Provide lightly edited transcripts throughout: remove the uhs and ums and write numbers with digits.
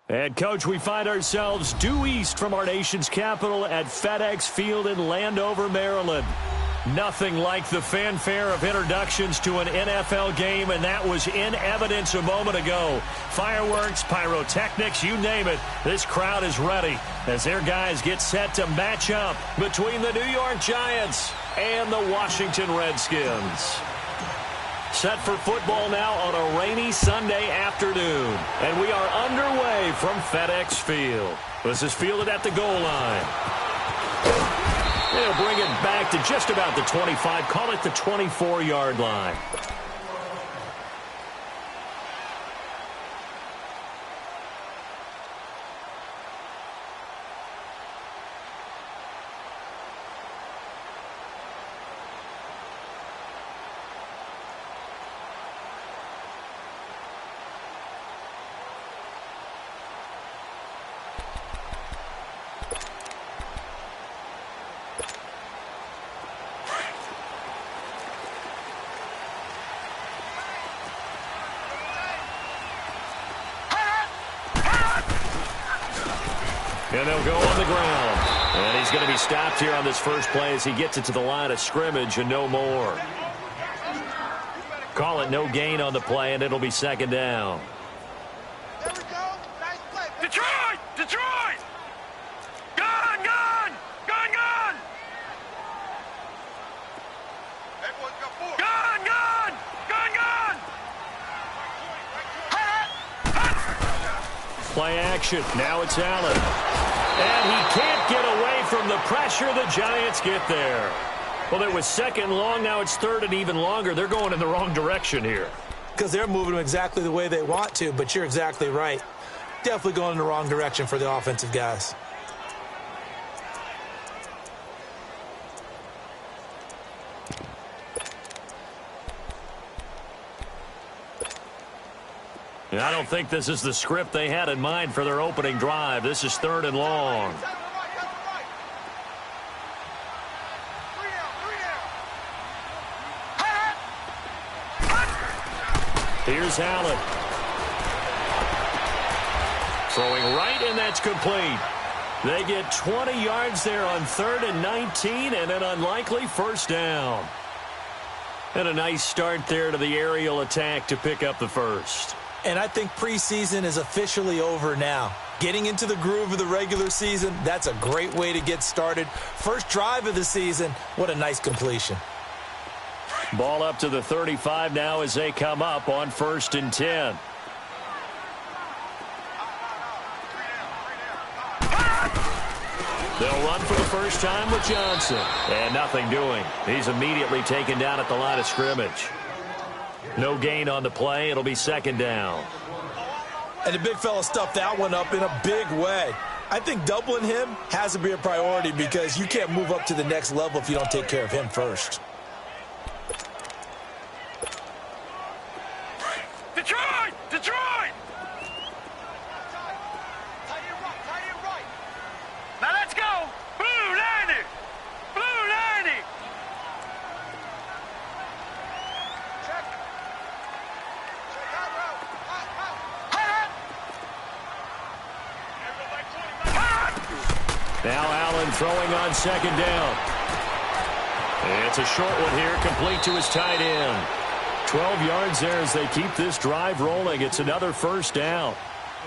And, Coach, we find ourselves due east from our nation's capital at FedEx Field in Landover, Maryland. Nothing like the fanfare of introductions to an NFL game, and that was in evidence a moment ago. Fireworks, pyrotechnics, you name it. This crowd is ready as their guys get set to match up between the New York Giants and the Washington Redskins. Set for football now on a rainy Sunday afternoon. And we are underway from FedEx Field. This is fielded at the goal line. They'll bring it back to just about the 25. Call it the 24-yard line. And they'll go on the ground. And he's going to be stopped here on this first play as he gets it to the line of scrimmage and no more. Call it no gain on the play, and it'll be second down. There we go. Nice play. Detroit! Detroit! Gun! Gun! Gun! Gun! Everyone's got four. Gun! Gun! Gun! Gun! Play action. Now it's Allen. And he can't get away from the pressure. The Giants get there. Well, it was second long. Now it's third and even longer. They're going in the wrong direction here. Because they're moving them exactly the way they want to, but you're exactly right. Definitely going in the wrong direction for the offensive guys. And I don't think this is the script they had in mind for their opening drive. This is third and long. Here's Allen. Throwing right, and that's complete. They get 20 yards there on 3rd and 19, and an unlikely first down. And a nice start there to the aerial attack to pick up the first. And I think preseason is officially over now. Getting into the groove of the regular season, that's a great way to get started. First drive of the season, what a nice completion. Ball up to the 35 now as they come up on 1st and 10. They'll run for the first time with Johnson. And nothing doing. He's immediately taken down at the line of scrimmage. No gain on the play. It'll be second down. And the big fella stuffed that one up in a big way. I think doubling him has to be a priority because you can't move up to the next level if you don't take care of him first. Detroit! Detroit! Now let's go! Blue 90! Blue 90! Check. Now Allen throwing on second down. It's a short one here, complete to his tight end. 12 yards there as they keep this drive rolling. It's another first down.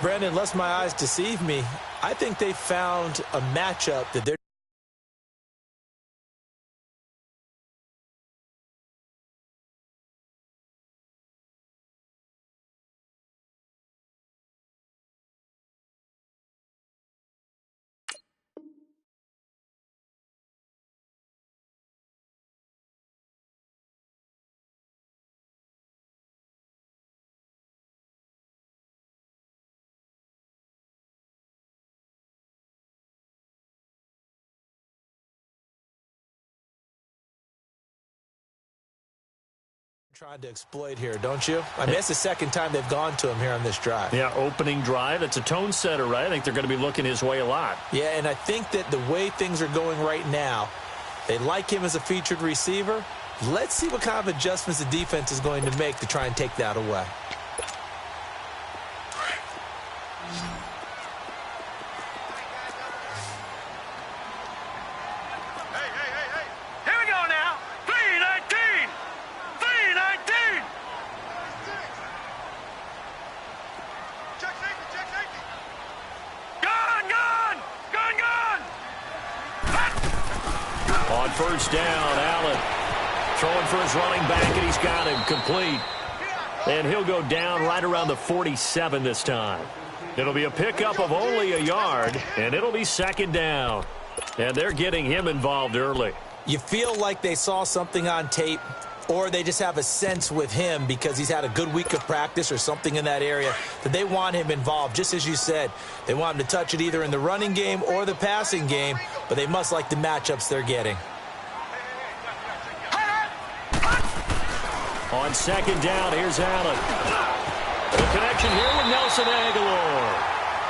Brandon, unless my eyes deceive me, I think they found a matchup that they're trying to exploit here, don't you? I mean, it's the second time they've gone to him here on this drive. Yeah, opening drive. It's a tone setter, right? I think they're going to be looking his way a lot. Yeah, and I think that the way things are going right now, they like him as a featured receiver. Let's see what kind of adjustments the defense is going to make to try and take that away. on first down. Allen throwing for his running back, and he's got him complete. And he'll go down right around the 47 this time. It'll be a pickup of only a yard, and it'll be second down. And they're getting him involved early. You feel like they saw something on tape, or they just have a sense with him because he's had a good week of practice or something in that area that they want him involved. Just as you said, they want him to touch it either in the running game or the passing game, but they must like the matchups they're getting. On second down, here's Allen. The connection here with Nelson Aguilar.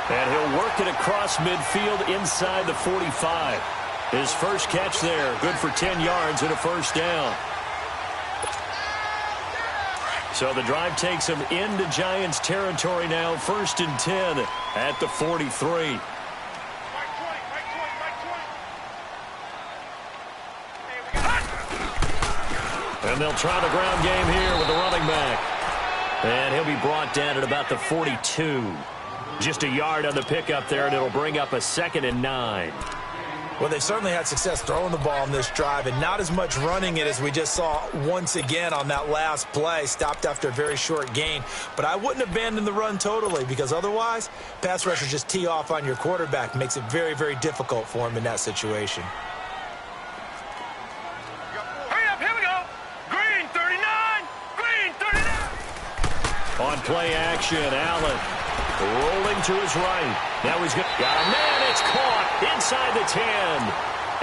And he'll work it across midfield inside the 45. His first catch there, good for 10 yards and a first down. So the drive takes him into Giants territory now, 1st and 10 at the 43. And they'll try the ground game here with the running back. And he'll be brought down at about the 42. Just a yard on the pickup there, and it'll bring up a 2nd and 9. Well, they certainly had success throwing the ball in this drive, and not as much running it as we just saw once again on that last play. Stopped after a very short gain. But I wouldn't abandon the run totally, because otherwise, pass rushers just tee off on your quarterback. Makes it very, very difficult for him in that situation. On play action, Allen rolling to his right. Now he's got a man. It's caught inside the 10.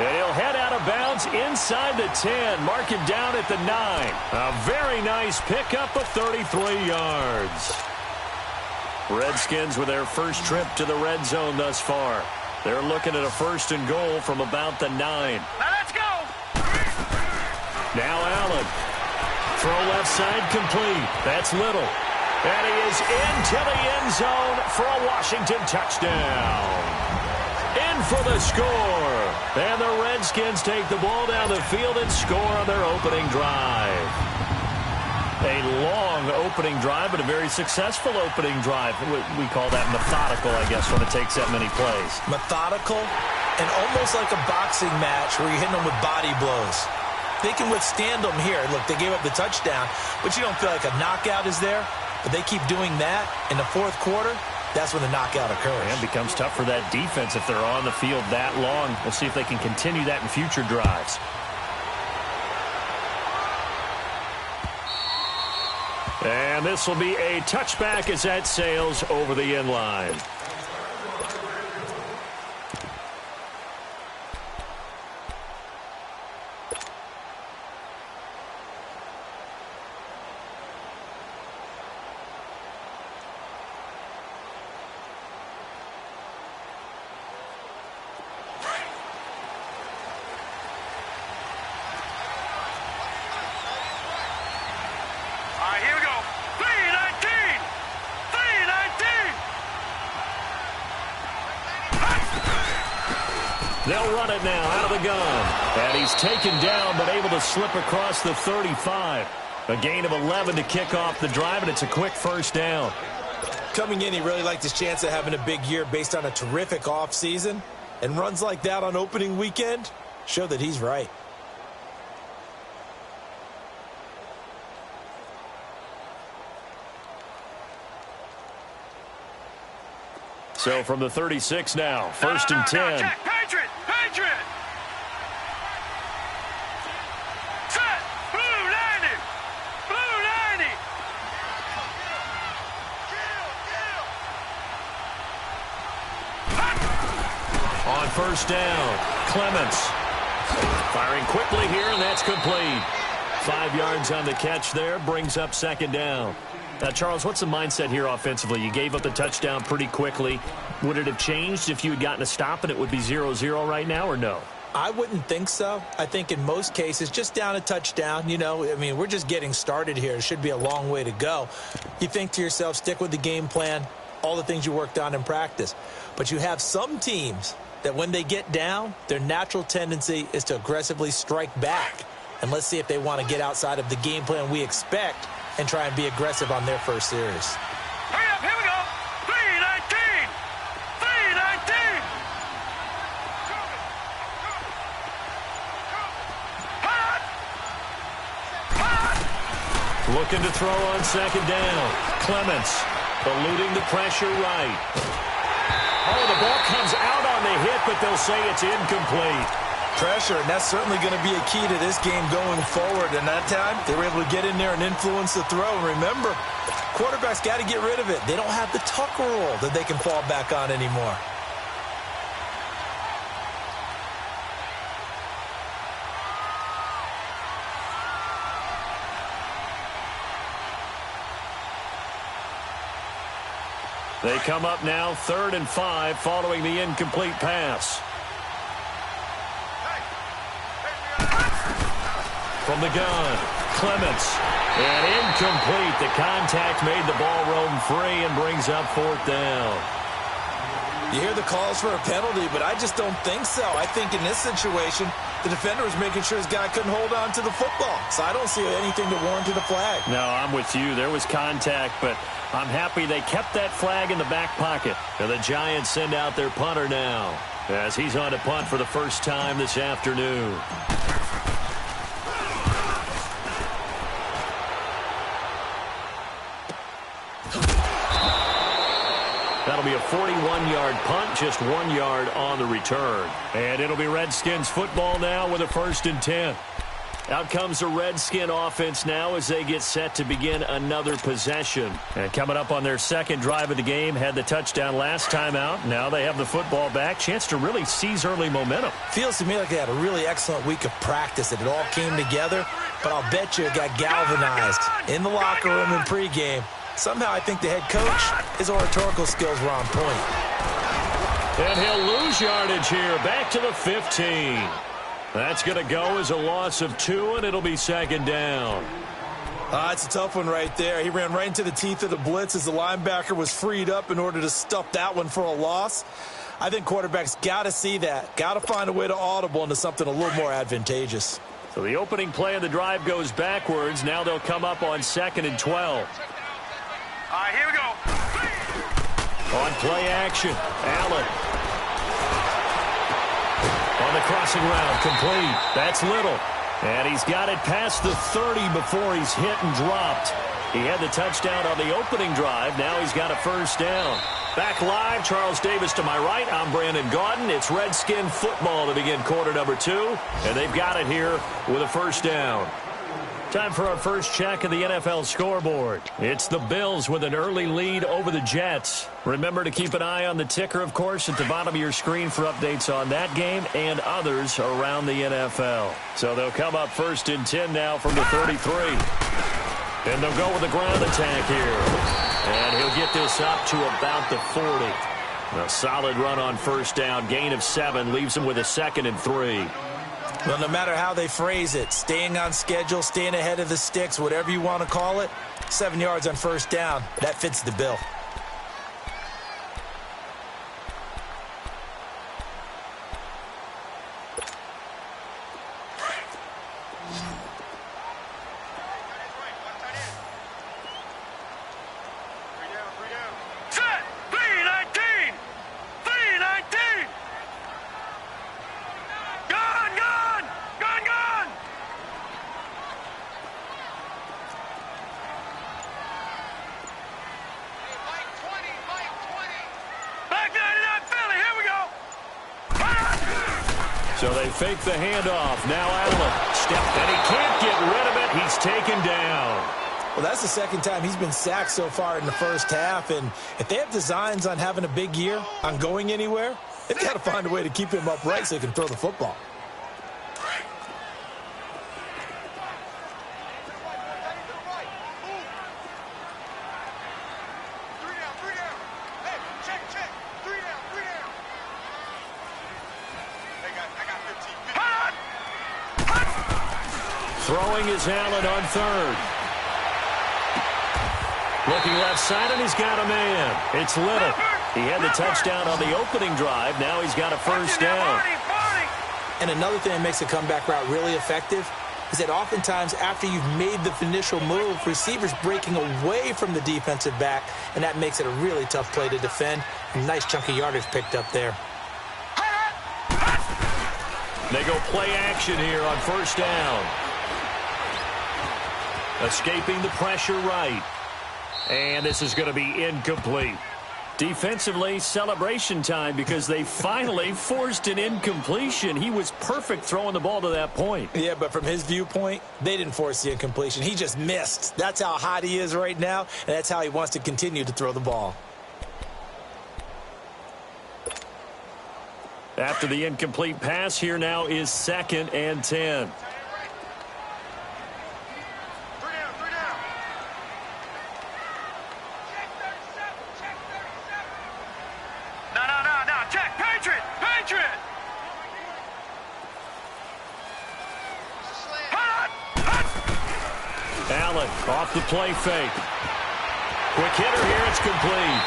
And he'll head out of bounds inside the 10. Mark it down at the 9. A very nice pickup of 33 yards. Redskins with their first trip to the red zone thus far. They're looking at a 1st and goal from about the 9. Now let's go. Now Allen. Throw left side complete. That's Little. And he is into the end zone for a Washington touchdown. In for the score. And the Redskins take the ball down the field and score on their opening drive. A long opening drive, but a very successful opening drive. We call that methodical, I guess, when it takes that many plays. Methodical and almost like a boxing match where you're hitting them with body blows. They can withstand them here. Look, they gave up the touchdown, but you don't feel like a knockout is there. But they keep doing that in the 4th quarter. That's when the knockout occurs. And it becomes tough for that defense if they're on the field that long. We'll see if they can continue that in future drives. And this will be a touchback as that sails over the end line. Here we go. 319. 319. They'll run it now out of the gun. And he's taken down but able to slip across the 35. A gain of 11 to kick off the drive, and it's a quick first down. Coming in, he really liked his chance of having a big year based on a terrific offseason. And runs like that on opening weekend show that he's right. So from the 36 now, 1st and 10. Jack, Patriot! Patriot! Set! Blue 90! Blue 90! On first down, Clements. Firing quickly here, and that's complete. 5 yards on the catch there, brings up 2nd down. Now, Charles, what's the mindset here offensively? You gave up the touchdown pretty quickly. Would it have changed if you had gotten a stop and it would be 0-0 right now, or no? I wouldn't think so. I think in most cases, just down a touchdown, I mean, we're just getting started here. It should be a long way to go. You think to yourself, stick with the game plan, all the things you worked on in practice. But you have some teams that when they get down, their natural tendency is to aggressively strike back. And let's see if they want to get outside of the game plan we expect and try and be aggressive on their first series. Hurry up, here we go! 319! 319! Looking to throw on second down. Clements eluding the pressure right. Oh, the ball comes out on the hit, but they'll say it's incomplete. Pressure, and that's certainly going to be a key to this game going forward. And that time, they were able to get in there and influence the throw. And remember, quarterbacks got to get rid of it. They don't have the Tucker rule that they can fall back on anymore. They come up now 3rd and 5 following the incomplete pass. From the gun, Clements. And incomplete. The contact made the ball roam free and brings up 4th down. You hear the calls for a penalty, but I just don't think so. I think in this situation, the defender was making sure his guy couldn't hold on to the football. So I don't see anything to warrant a flag. No, I'm with you. There was contact, but I'm happy they kept that flag in the back pocket. And the Giants send out their punter now as he's on to punt for the first time this afternoon. That'll be a 41-yard punt, just 1 yard on the return. And it'll be Redskins football now with a 1st and 10. Out comes the Redskin offense now as they get set to begin another possession. And coming up on their second drive of the game, had the touchdown last time out. Now they have the football back. Chance to really seize early momentum. Feels to me like they had a really excellent week of practice. It all came together, but I'll bet you it got galvanized in the locker room in pregame. Somehow I think the head coach, his oratorical skills were on point. And he'll lose yardage here, back to the 15. That's going to go as a loss of 2, and it'll be 2nd down. It's a tough one right there. He ran right into the teeth of the blitz as the linebacker was freed up in order to stuff that one for a loss. I think quarterbacks got to see that. Got to find a way to audible into something a little more advantageous. So the opening play of the drive goes backwards. Now they'll come up on 2nd and 12. All right, here we go. On play action, Allen. On the crossing route, complete. That's Little. And he's got it past the 30 before he's hit and dropped. He had the touchdown on the opening drive. Now he's got a 1st down. Back live, Charles Davis to my right. I'm Brandon Gaudin. It's Redskin football to begin quarter number 2. And they've got it here with a 1st down. Time for our first check of the NFL scoreboard. It's the Bills with an early lead over the Jets. Remember to keep an eye on the ticker, of course, at the bottom of your screen for updates on that game and others around the NFL. So they'll come up 1st and 10 now from the 33. And they'll go with the ground attack here. And he'll get this up to about the 40. A solid run on 1st down. Gain of 7 leaves him with a 2nd and 3. Well, no matter how they phrase it, staying on schedule, staying ahead of the sticks, whatever you want to call it, 7 yards on 1st down, that fits the bill. So they fake the handoff. Now Allen stepped, and he can't get rid of it. He's taken down. Well, that's the 2nd time he's been sacked so far in the 1st half. And if they have designs on having a big year, on going anywhere, they've got to find a way to keep him upright so he can throw the football. Throwing is Allen on 3rd. Looking left side, and he's got a man. It's Little. He had the touchdown on the opening drive. Now he's got a 1st down. And another thing that makes the comeback route really effective is that oftentimes after you've made the initial move, receivers breaking away from the defensive back, and that makes it a really tough play to defend. A nice chunk of yardage picked up there. They go play action here on 1st down. Escaping the pressure right. And this is going to be incomplete. Defensively, celebration time because they finally forced an incompletion. He was perfect throwing the ball to that point. Yeah, but from his viewpoint, they didn't force the incompletion. He just missed. That's how hot he is right now, and that's how he wants to continue to throw the ball. After the incomplete pass, here now is 2nd and 10. Allen off the play fake. Quick hitter here, it's complete.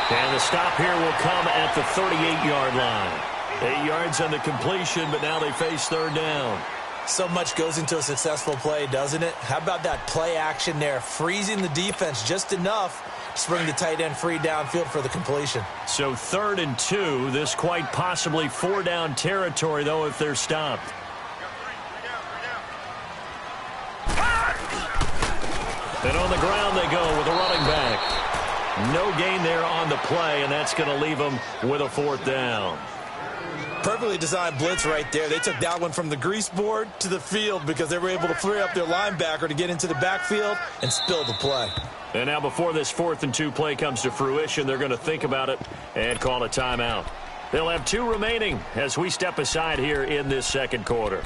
And the stop here will come at the 38-yard line. 8 yards on the completion, but now they face 3rd down. So much goes into a successful play, doesn't it? How about that play action there? Freezing the defense just enough to bring the tight end free downfield for the completion. So 3rd and 2. This quite possibly 4-down territory, though, if they're stopped. And on the ground they go with a running back. No gain there on the play, and that's going to leave them with a 4th down. Perfectly designed blitz right there. They took that one from the grease board to the field because they were able to free up their linebacker to get into the backfield and spill the play. And now before this 4th and 2 play comes to fruition, they're going to think about it and call a timeout. They'll have 2 remaining as we step aside here in this 2nd quarter.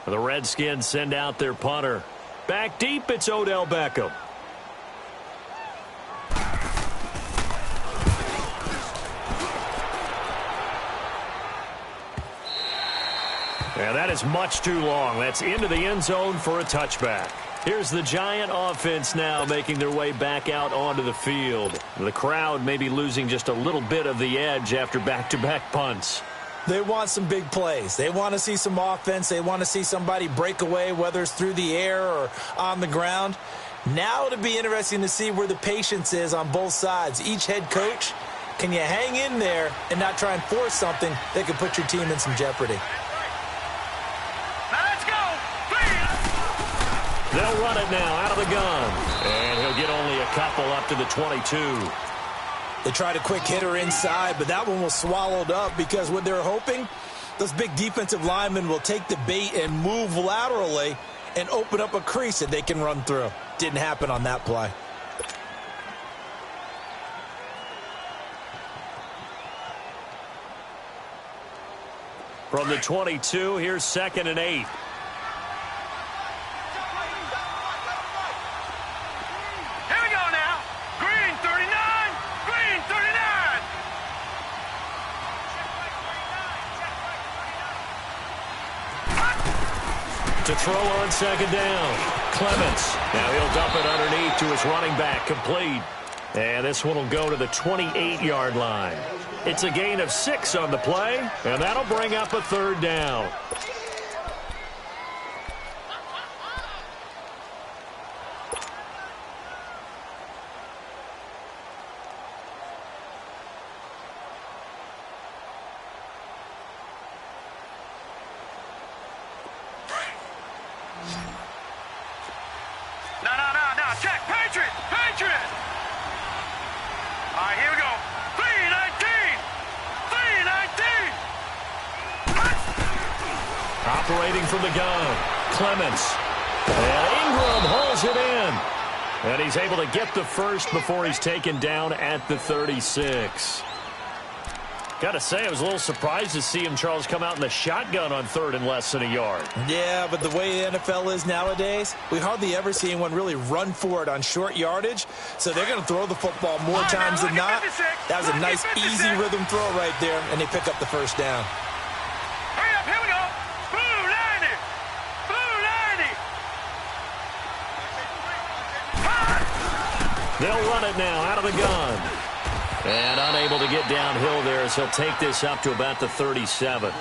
The Redskins send out their punter. Back deep, it's Odell Beckham. And that is much too long. That's into the end zone for a touchback. Here's the Giant offense now making their way back out onto the field. The crowd may be losing just a little bit of the edge after back-to-back punts. They want some big plays. They want to see some offense. They want to see somebody break away, whether it's through the air or on the ground. Now it'll be interesting to see where the patience is on both sides. Each head coach, can you hang in there and not try and force something that could put your team in some jeopardy? Now let's go. They'll run it now out of the gun. And he'll get only a couple up to the 22. They tried a quick hitter inside, but that one was swallowed up because what they're hoping, those big defensive linemen will take the bait and move laterally and open up a crease that they can run through. Didn't happen on that play. From the 22, here's 2nd and 8. To throw on 2nd down. Clements. Now he'll dump it underneath to his running back. Complete. And this one will go to the 28-yard line. It's a gain of 6 on the play, and that'll bring up a 3rd down. No. Check. Patriot. All right, here we go. 3-19. Operating from the gun. Clements. And Ingram hauls it in. And he's able to get the first before he's taken down at the 36. Got to say, I was a little surprised to see him, Charles, come out in the shotgun on 3rd and less than a yard. Yeah, but the way the NFL is nowadays, we hardly ever see anyone really run for it on short yardage. So they're going to throw the football more times than not. That was a nice, easy rhythm throw right there, and they pick up the 1st down. Hurry up, here we go. Blue 90. They'll run it now out of the gun. And unable to get downhill there as he'll take this up to about the 37.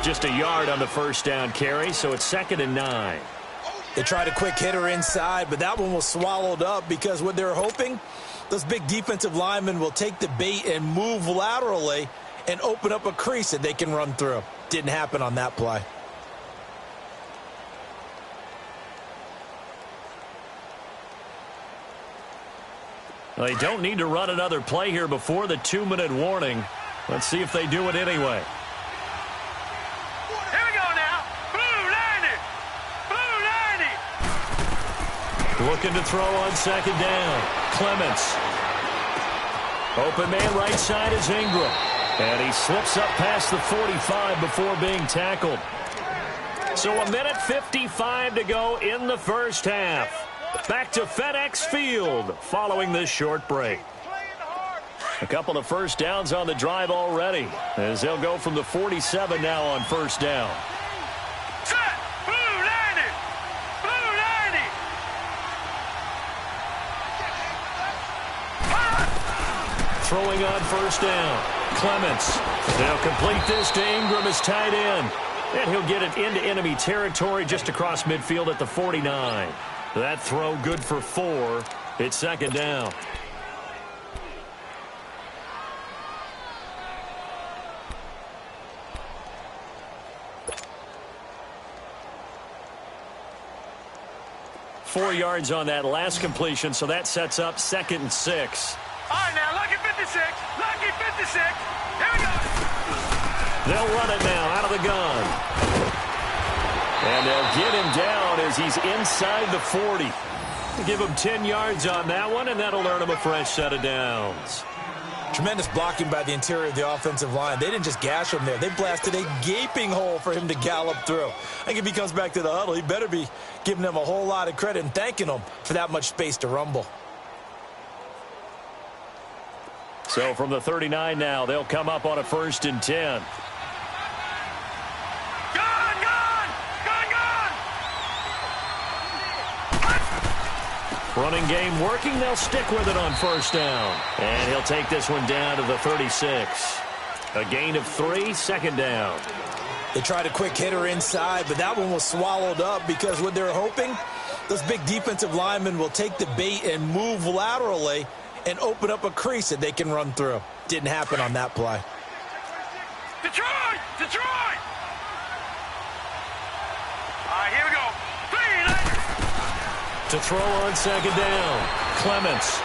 Just a yard on the 1st down carry, so it's 2nd and 9. They tried a quick hitter inside, but that one was swallowed up because what they're hoping, those big defensive linemen will take the bait and move laterally and open up a crease that they can run through. Didn't happen on that play. Well, they don't need to run another play here before the 2-minute warning. Let's see if they do it anyway. Here we go now. Blue 90. Blue 90. Looking to throw on second down. Clements. Open man right side is Ingram. And he slips up past the 45 before being tackled. So 1:55 to go in the first half. Back to FedEx Field following this short break. A couple of first downs on the drive already, as they'll go from the 47 now on first down. Set. Blue 90. Blue 90. Throwing on first down. Clements. They'll complete this to Ingram as tight end. And he'll get it into enemy territory just across midfield at the 49. That throw good for 4. It's second down. Four yards on that last completion, so that sets up 2nd and 6. All right, now, lucky 56. Lucky 56. Here we go. They'll run it now out of the gun. And they'll get him down as he's inside the 40. Give him 10 yards on that one, and that'll earn him a fresh set of downs. Tremendous blocking by the interior of the offensive line. They didn't just gash him there. They blasted a gaping hole for him to gallop through. I think if he comes back to the huddle, he better be giving them a whole lot of credit and thanking them for that much space to rumble. So from the 39 now, they'll come up on a 1st and 10. Running game working. They'll stick with it on first down. And he'll take this one down to the 36. A gain of 3, second down. They tried a quick hitter inside, but that one was swallowed up because what they're hoping, those big defensive linemen will take the bait and move laterally and open up a crease that they can run through. Didn't happen on that play. Detroit! Detroit! All right, here we go. 3-90. To throw on second down, Clements.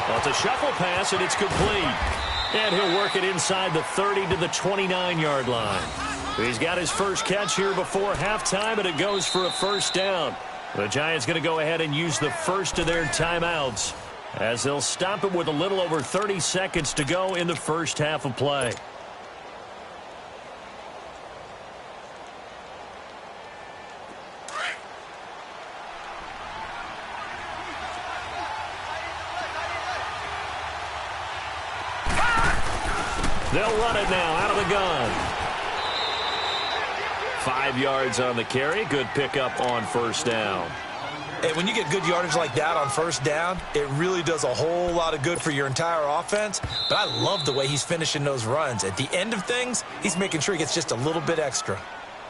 Well, it's a shuffle pass, and it's complete. And he'll work it inside the 30 to the 29-yard line. He's got his first catch here before halftime, and it goes for a first down. The Giants going to go ahead and use the first of their timeouts, as they'll stop it with a little over 30 seconds to go in the first half of play. They'll run it now out of the gun. 5 yards on the carry. Good pickup on first down. And when you get good yardage like that on first down, it really does a whole lot of good for your entire offense. But I love the way he's finishing those runs. At the end of things, he's making sure he gets just a little bit extra.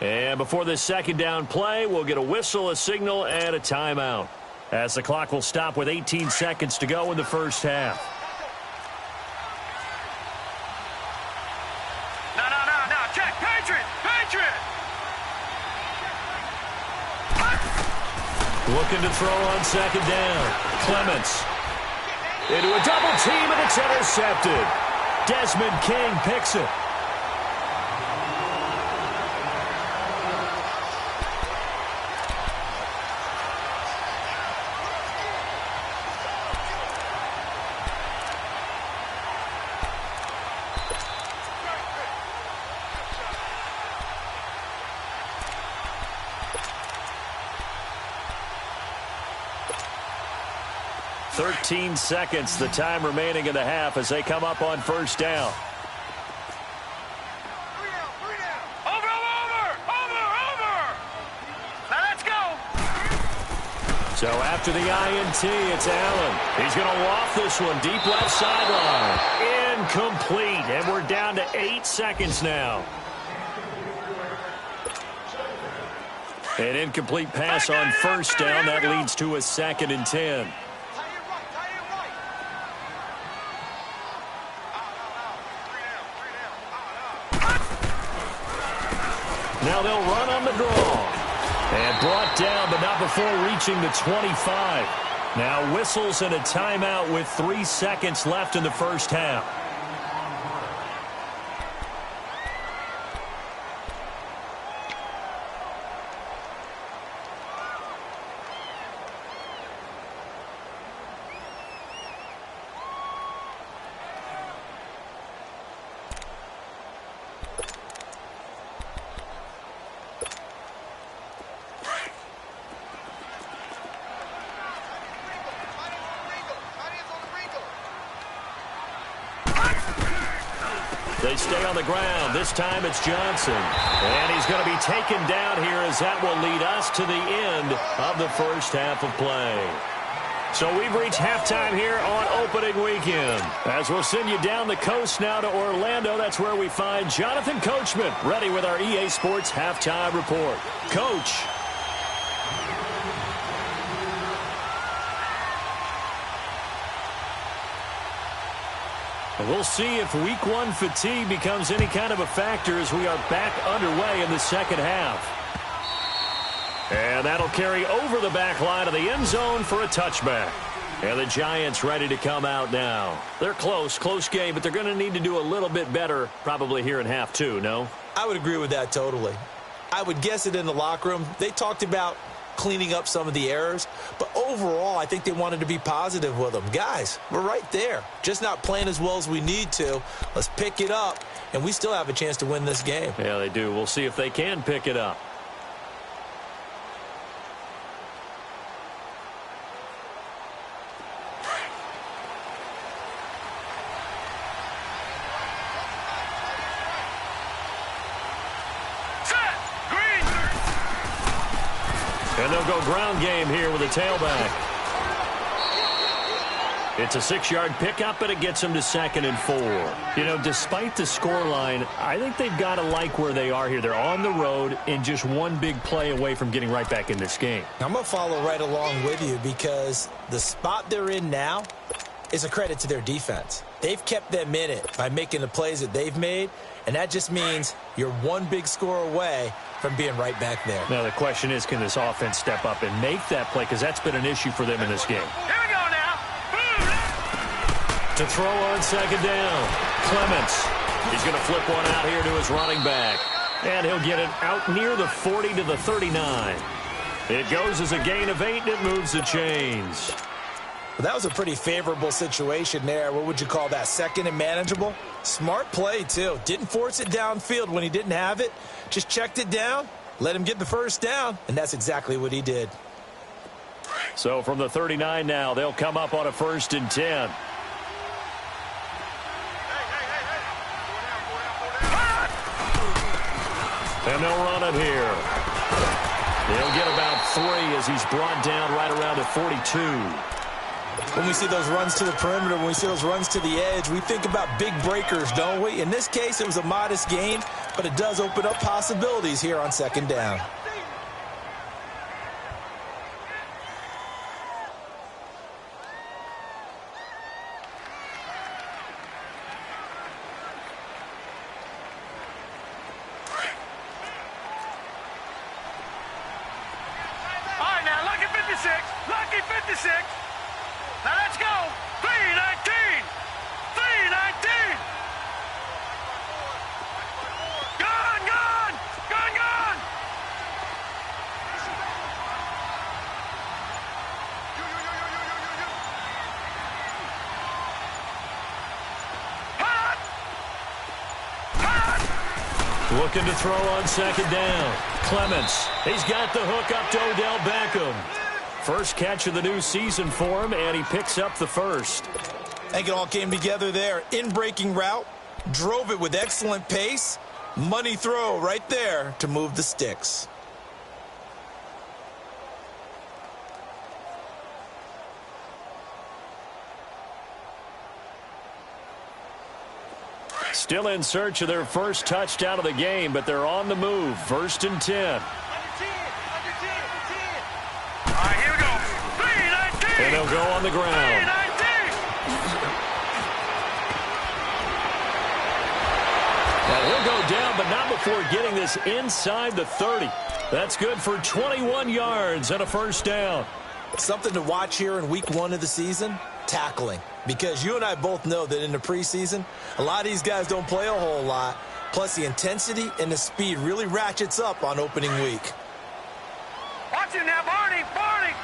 And before this second down play, we'll get a whistle, a signal, and a timeout, as the clock will stop with 18 seconds to go in the first half. Check, Patriot! Patriot! Looking to throw on second down. Clements. Into a double team, and it's intercepted. Desmond King picks it. Thirteen seconds, the time remaining in the half as they come up on first down. Over! Now let's go! So after the INT, it's Allen. He's going to loft this one deep left sideline. Incomplete, and we're down to 8 seconds now. An incomplete pass on first down. That leads to a 2nd and 10. Now they'll run on the draw. And brought down, but not before reaching the 25. Now whistles and a timeout with 3 seconds left in the first half. They stay on the ground. This time it's Johnson. And he's going to be taken down here as that will lead us to the end of the first half of play. So we've reached halftime here on opening weekend. As we'll send you down the coast now to Orlando, that's where we find Jonathan Coachman ready with our EA Sports halftime report. Coach. We'll see if week 1 fatigue becomes any kind of a factor as we are back underway in the second half. And that'll carry over the back line of the end zone for a touchback. And the Giants ready to come out now. They're close game, but they're going to need to do a little bit better probably here in half 2, no? I would agree with that totally. I would guess it in the locker room. They talked about cleaning up some of the errors, but overall I think they wanted to be positive with them. Guys, we're right there, just not playing as well as we need to. Let's pick it up, and we still have a chance to win this game. Yeah, they do. We'll see if they can pick it up. And they'll go ground game here with a tailback. It's a 6-yard pickup, but it gets them to 2nd and 4. You know, despite the scoreline, I think they've got to like where they are here. They're on the road and just one big play away from getting right back in this game. I'm going to follow right along with you because the spot they're in now is a credit to their defense. They've kept them in it by making the plays that they've made, and that just means you're one big score away from being right back there. Now, the question is, can this offense step up and make that play? Because that's been an issue for them in this game. Here we go now. To throw on 2nd down, Clements. He's going to flip one out here to his running back. And he'll get it out near the 40 to the 39. It goes as a gain of 8, and it moves the chains. Well, that was a pretty favorable situation there. What would you call that? 2nd and manageable? Smart play, too. Didn't force it downfield when he didn't have it. Just checked it down, let him get the first down, and that's exactly what he did. So from the 39 now, they'll come up on a 1st and 10. And they'll run it here. They'll get about 3 as he's brought down right around the 42. When we see those runs to the perimeter, when we see those runs to the edge, we think about big breakers, don't we? In this case, it was a modest gain, but it does open up possibilities here on 2nd down. All right, now, lucky 56. Lucky 56. Now let's go. 319. 319. Gone, gone. Gone, gone. Hot. Hot. Looking to throw on 2nd down. Clements. He's got the hook up to Odell Beckham. First catch of the new season for him, and he picks up the first. I think it all came together there. In-breaking route, drove it with excellent pace. Money throw right there to move the sticks. Still in search of their first touchdown of the game, but they're on the move. 1st and 10. And they'll go on the ground. And he'll go down, but not before getting this inside the 30. That's good for 21 yards and a first down. Something to watch here in week 1 of the season, tackling. Because you and I both know that in the preseason, a lot of these guys don't play a whole lot. Plus, the intensity and the speed really ratchets up on opening week. Watch him now, Barney! Barney!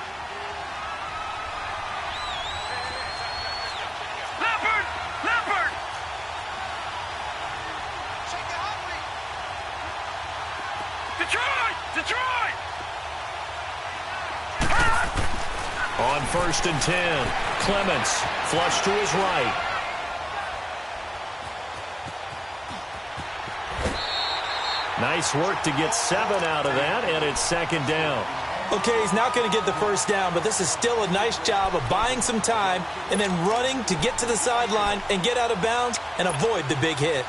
Leopard! Leopard! Detroit! Detroit! On 1st and 10, Clements flush to his right. Nice work to get 7 out of that, and it's 2nd down. Okay, he's not going to get the first down, but this is still a nice job of buying some time and then running to get to the sideline and get out of bounds and avoid the big hit.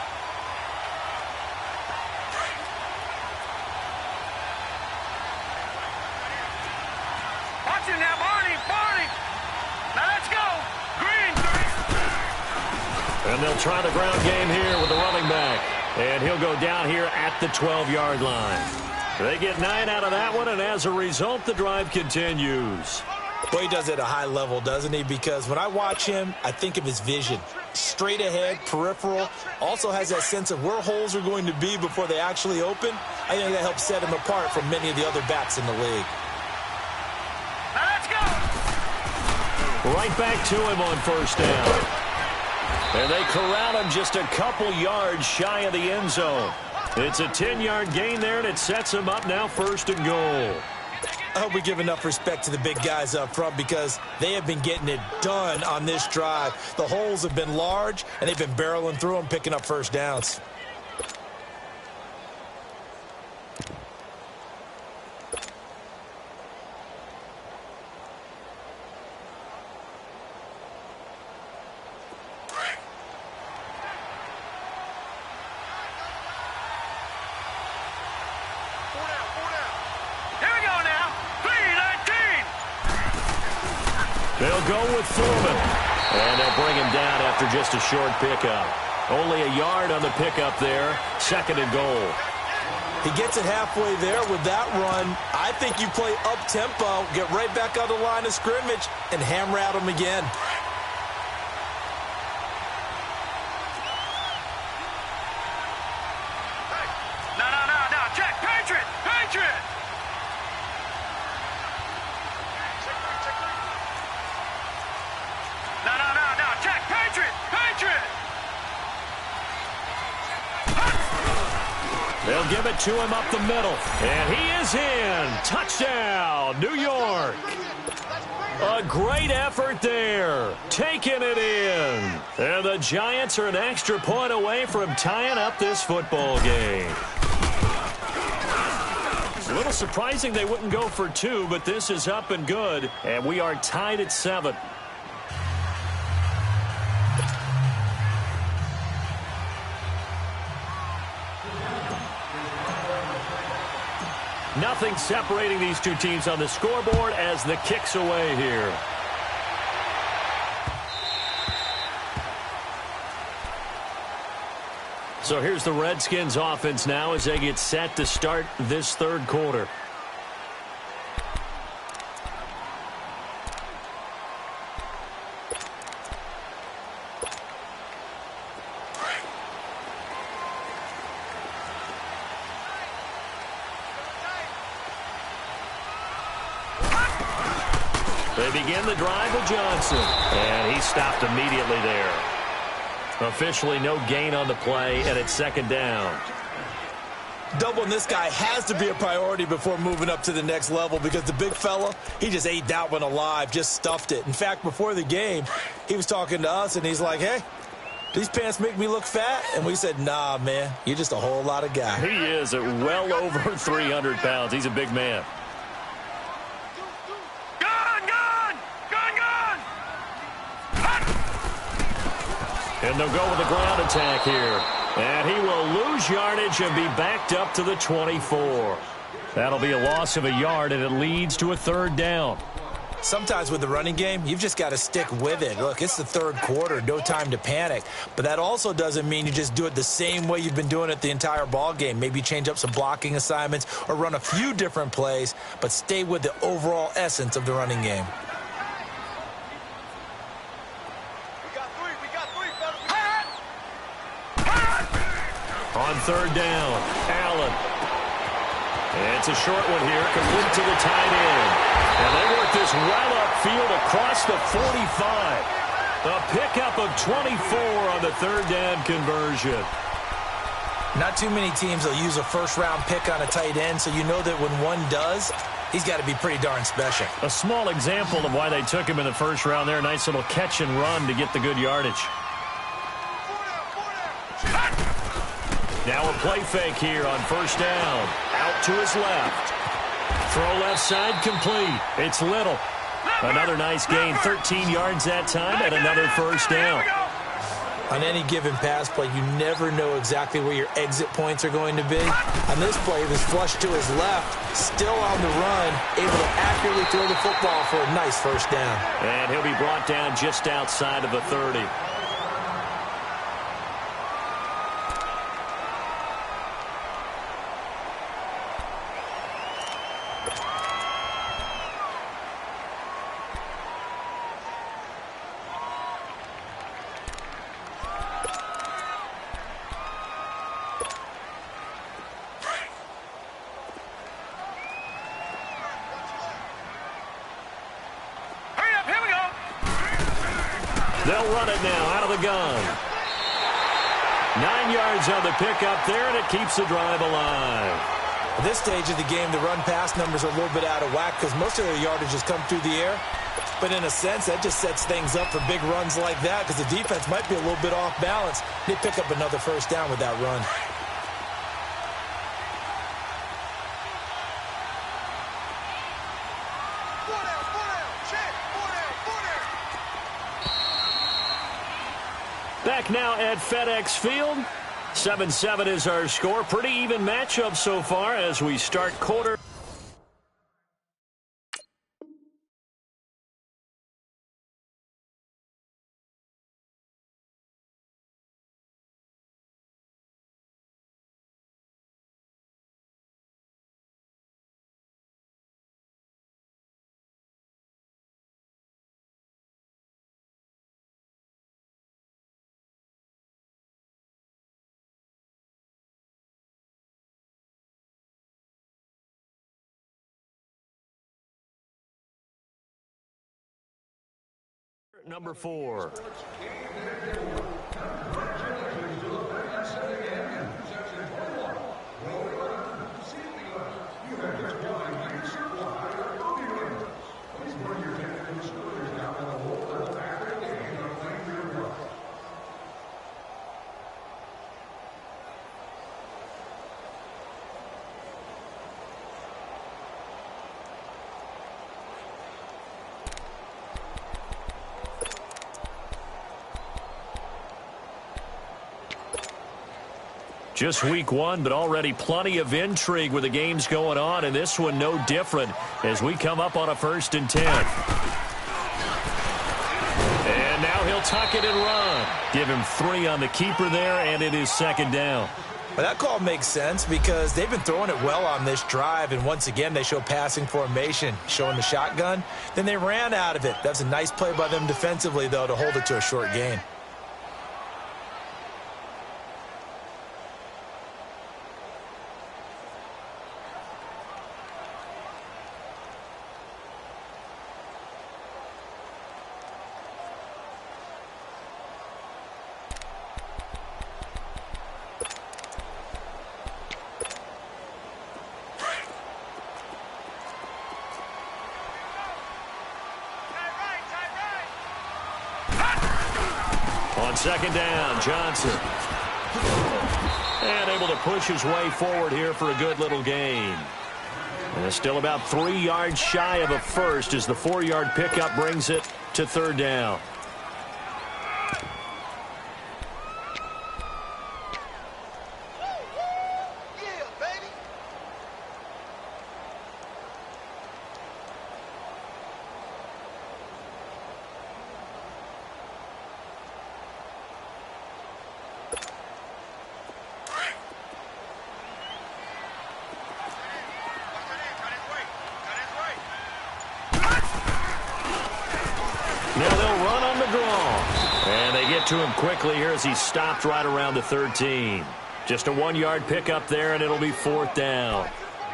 Watch him now, Barney! Barney! Now let's go! Green! And they'll try the ground game here with the running back. And he'll go down here at the 12-yard line. They get 9 out of that one, and as a result, the drive continues. Well, he does it at a high level, doesn't he? Because when I watch him, I think of his vision. Straight ahead, peripheral. Also has that sense of where holes are going to be before they actually open. I think that helps set him apart from many of the other backs in the league. Now let's go! Right back to him on 1st down. And they corral him just a couple yards shy of the end zone. It's a 10-yard gain there, and it sets him up now 1st and goal. I hope we give enough respect to the big guys up front because they have been getting it done on this drive. The holes have been large, and they've been barreling through them, picking up first downs. They'll go with Foreman. And they'll bring him down after just a short pickup. Only a yard on the pickup there. 2nd and goal. He gets it halfway there with that run. I think you play up-tempo, get right back on the line of scrimmage, and hammer at him again. No. Check. Patriot! Patriot! No. Check. Patriot! Patriot! They'll give it to him up the middle. And he is in. Touchdown, New York. A great effort there. Taking it in. And the Giants are an extra point away from tying up this football game. A little surprising they wouldn't go for 2, but this is up and good. And we are tied at 7. Nothing separating these two teams on the scoreboard as the kick's away here. So here's the Redskins offense now as they get set to start this 3rd quarter. They begin the drive with Johnson, and he stopped immediately there. Officially no gain on the play, and it's 2nd down. Doubling this guy has to be a priority before moving up to the next level because the big fella, he just ate that one alive, just stuffed it. In fact, before the game, he was talking to us, and he's like, hey, these pants make me look fat? And we said, nah, man, you're just a whole lot of guy. He is at well over 300 pounds. He's a big man. And they'll go with a ground attack here. And he will lose yardage and be backed up to the 24. That'll be a loss of a yard, and it leads to a 3rd down. Sometimes with the running game, you've just got to stick with it. Look, it's the third quarter, no time to panic. But that also doesn't mean you just do it the same way you've been doing it the entire ball game. Maybe change up some blocking assignments or run a few different plays, but stay with the overall essence of the running game. On third down, Allen. It's a short one here, complete to the tight end. And they work this well upfield across the 45. A pickup of 24 on the third down conversion. Not too many teams will use a first-round pick on a tight end, so you know that when one does, he's got to be pretty darn special. A small example of why they took him in the first round there. Nice little catch and run to get the good yardage. Now a play fake here on first down. Out to his left. Throw left side complete. It's Little. Another nice gain. 13 yards that time and another first down. On any given pass play, you never know exactly where your exit points are going to be. On this play, he was flushed to his left, still on the run, able to accurately throw the football for a nice first down. And he'll be brought down just outside of the 30. They'll run it now out of the gun. 9 yards on the pickup there, and it keeps the drive alive. At this stage of the game, the run-pass numbers are a little bit out of whack because most of their yardage has come through the air. But in a sense, that just sets things up for big runs like that because the defense might be a little bit off balance. They pick up another first down with that run. Back now at FedEx Field. 7-7 is our score. Pretty even matchup so far as we start quarter. Number 4. Just week 1, but already plenty of intrigue with the games going on, and this one no different as we come up on a 1st and 10. And now he'll tuck it and run. Give him 3 on the keeper there, and it is 2nd down. Well, that call makes sense because they've been throwing it well on this drive, and once again they show passing formation, showing the shotgun. Then they ran out of it. That's a nice play by them defensively, though, to hold it to a short gain. On 2nd down, Johnson. And able to push his way forward here for a good little gain. And it's still about 3 yards shy of a first as the 4-yard pickup brings it to 3rd down. to him quickly here as he stopped right around the 13. Just a 1-yard pickup there, and it'll be 4th down.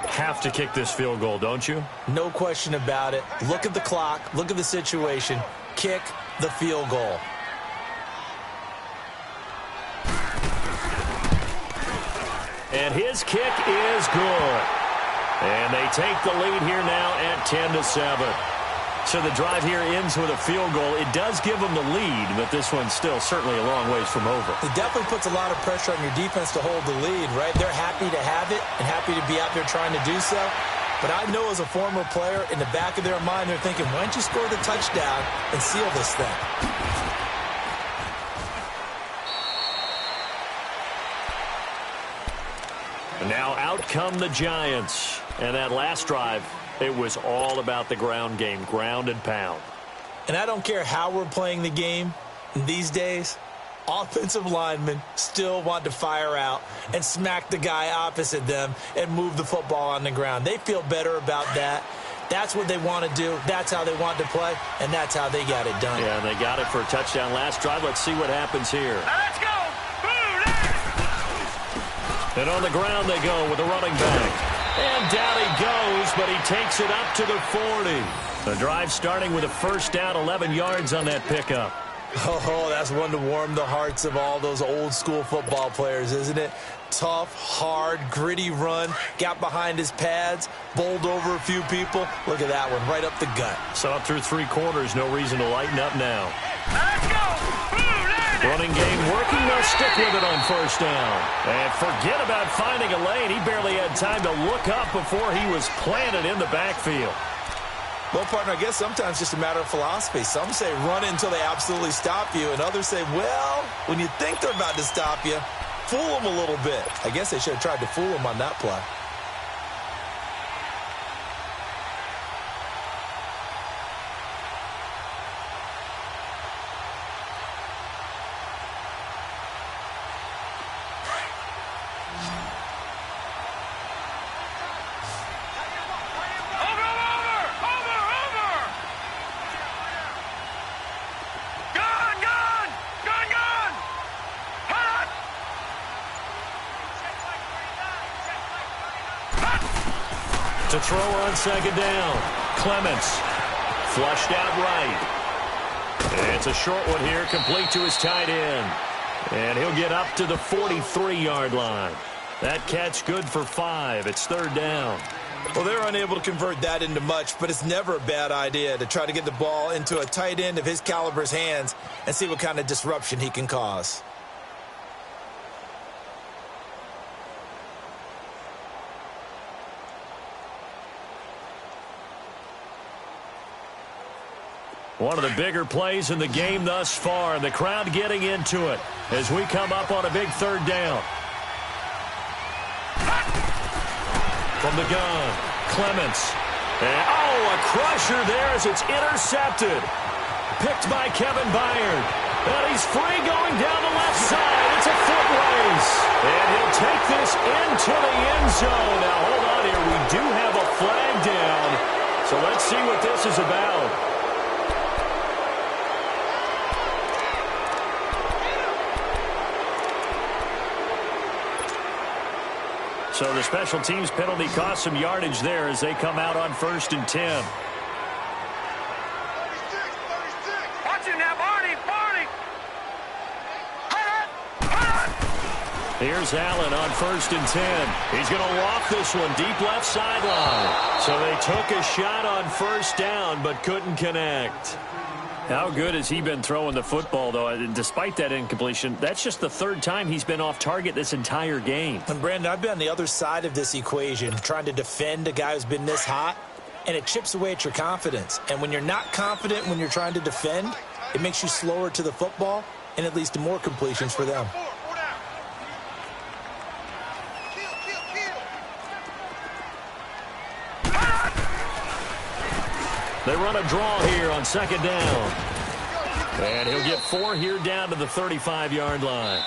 Have to kick this field goal, don't you? No question about it. Look at the clock. Look at the situation. Kick the field goal. And his kick is good. And they take the lead here now at 10-7. So the drive here ends with a field goal. It does give them the lead, but this one's still certainly a long ways from over. It definitely puts a lot of pressure on your defense to hold the lead, right? They're happy to have it and happy to be out there trying to do so. But I know as a former player, in the back of their mind, they're thinking, why don't you score the touchdown and seal this thing? And now out come the Giants. And that last drive, it was all about the ground game, ground and pound. And I don't care how we're playing the game these days, offensive linemen still want to fire out and smack the guy opposite them and move the football on the ground. They feel better about that. That's what they want to do. That's how they want to play, and that's how they got it done. Yeah, and they got it for a touchdown last drive. Let's see what happens here. Now let's go. And on the ground they go with a running back. And down he goes, but he takes it up to the 40. The drive starting with a 1st down, 11 yards on that pickup. Oh, that's one to warm the hearts of all those old-school football players, isn't it? Tough, hard, gritty run, got behind his pads, bowled over a few people. Look at that one, right up the gut. So up through 3 quarters, no reason to lighten up now. Let's go. Running game working, they'll stick with it on 1st down. And forget about finding a lane. He barely had time to look up before he was planted in the backfield. Well, partner, I guess sometimes just a matter of philosophy. Some say run until they absolutely stop you, and others say, well, when you think they're about to stop you, fool them a little bit. I guess they should have tried to fool them on that play. To throw on 2nd down. Clements flushed out right. It's a short one here, complete to his tight end. And he'll get up to the 43-yard line. That catch good for 5. It's 3rd down. Well, they're unable to convert that into much, but it's never a bad idea to try to get the ball into a tight end of his caliber's hands and see what kind of disruption he can cause. One of the bigger plays in the game thus far, and the crowd getting into it as we come up on a big 3rd down. From the gun, Clements. And, a crusher there as it's intercepted. Picked by Kevin Byard. And he's free going down the left side. It's a foot race. And he'll take this into the end zone. Now, hold on here. We do have a flag down. So let's see what this is about. So the special teams penalty cost some yardage there as they come out on 1st and 10. 36. Watch it now, Barney. Here's Allen on 1st and 10. He's going to loft this one deep left sideline. So they took a shot on 1st down but couldn't connect. How good has he been throwing the football, though? And despite that incompletion, that's just the 3rd time he's been off target this entire game. And, Brandon, I've been on the other side of this equation, trying to defend a guy who's been this hot, and it chips away at your confidence. And when you're not confident when you're trying to defend, it makes you slower to the football, and it leads to more completions for them. They run a draw here on 2nd down. And he'll get 4 here down to the 35-yard line.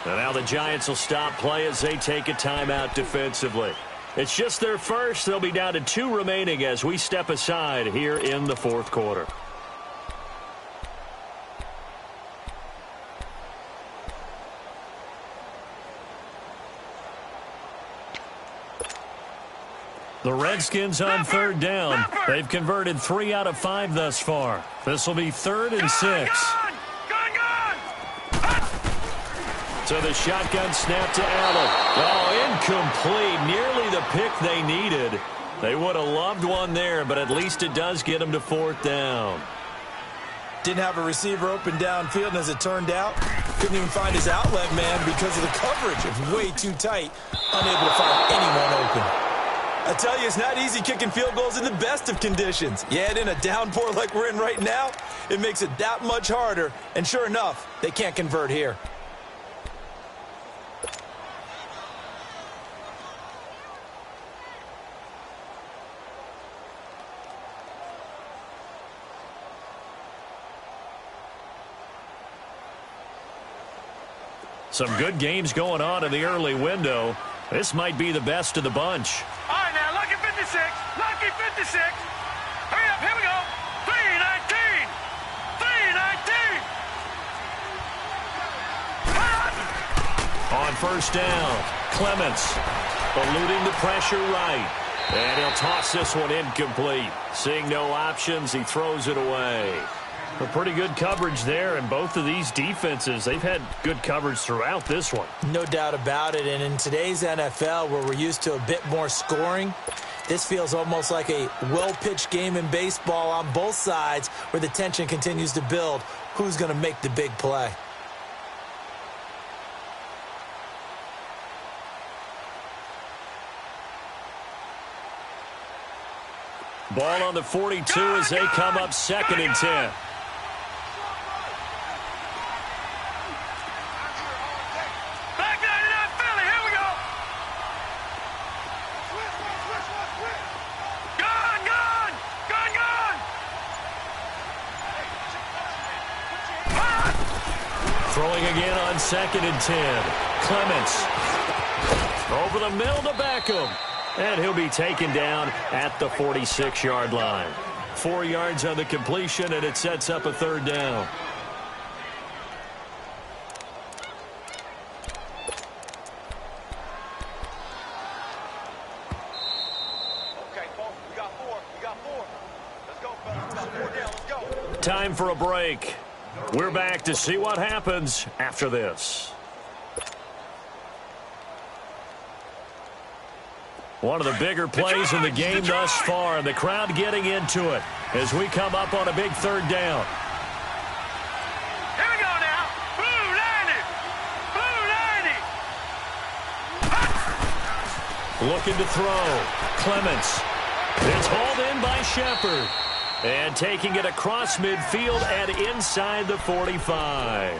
And now the Giants will stop play as they take a timeout defensively. It's just their first. They'll be down to 2 remaining as we step aside here in the 4th quarter. The Redskins on third down. They've converted 3 out of 5 thus far. This will be 3rd and 6. So the shotgun snap to Allen. Oh, incomplete. Nearly the pick they needed. They would have loved one there, but at least it does get them to 4th down. Didn't have a receiver open downfield, and as it turned out, couldn't even find his outlet man because of the coverage. It's way too tight, unable to find anyone open. I tell you, it's not easy kicking field goals in the best of conditions. Yet in a downpour like we're in right now, it makes it that much harder. And sure enough, they can't convert here. Some good games going on in the early window. This might be the best of the bunch. All right, now, lucky 56. Lucky 56. Hurry up, here we go. 319. 319. On first down, Clements eluding the pressure right. And he'll toss this one incomplete. Seeing no options, he throws it away. A pretty good coverage there, and both of these defenses, they've had good coverage throughout this one. No doubt about it, and in today's NFL, where we're used to a bit more scoring, this feels almost like a well-pitched game in baseball on both sides where the tension continues to build. Who's going to make the big play? Ball on the 42 as they come up 2nd and 10. Throwing again on 2nd and 10. Clements over the middle to Beckham. And he'll be taken down at the 46-yard line. 4 yards on the completion, and it sets up a 3rd down. Okay, folks, we got 4. We got 4. Let's go, fellas. We got 4 down. Let's go. Time for a break. We're back to see what happens after this. One of the bigger plays in the game thus far, and the crowd getting into it as we come up on a big 3rd down. Here we go now. Blue 90. Blue 90. Looking to throw. Clements. It's hauled in by Shepard. And taking it across midfield and inside the 45.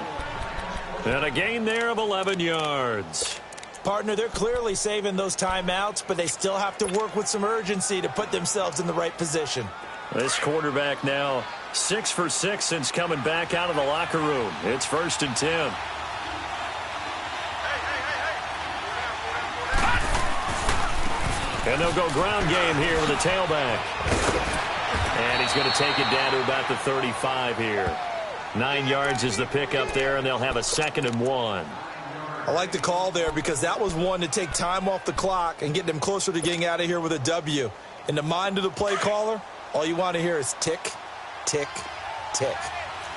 And a gain there of 11 yards. Partner, they're clearly saving those timeouts, but they still have to work with some urgency to put themselves in the right position. This quarterback now 6 for 6 since coming back out of the locker room. It's 1st and 10. And they'll go ground game here with a tailback. And he's going to take it down to about the 35 here. 9 yards is the pickup there, and they'll have a 2nd and 1. I like the call there because that was one to take time off the clock and get them closer to getting out of here with a W. In the mind of the play caller, all you want to hear is tick, tick, tick.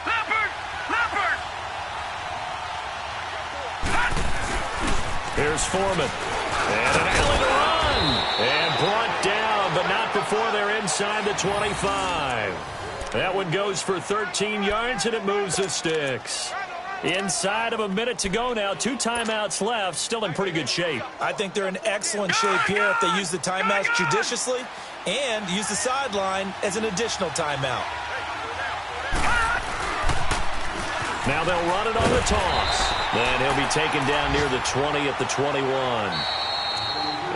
Leopard! Leopard! Here's Foreman. And an alley to run. And brought down, but not before they're inside the 25. That one goes for 13 yards, and it moves the sticks. Inside of a minute to go now. 2 timeouts left. Still in pretty good shape. I think they're in excellent shape here if they use the timeouts judiciously and use the sideline as an additional timeout. Now they'll run it on the toss. Then he'll be taken down near the 20 at the 21.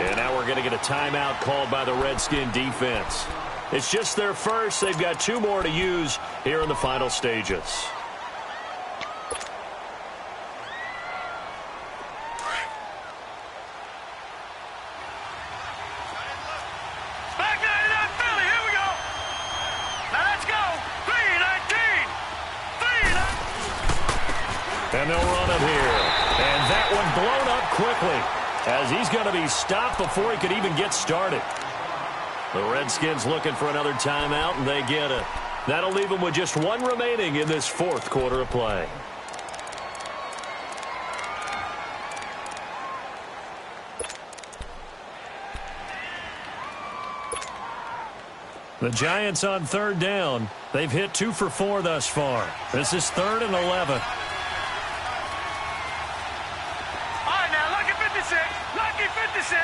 And now we're going to get a timeout called by the Redskin defense. It's just their first. They've got 2 more to use here in the final stages. And they'll run it here. And that one blown up quickly as he's going to be stopped before he could even get started. The Redskins looking for another timeout, and they get it. That'll leave them with just one remaining in this fourth quarter of play. The Giants on third down. They've hit 2 for 4 thus far. This is 3rd and 11. All right, now, lucky 56. Lucky 56.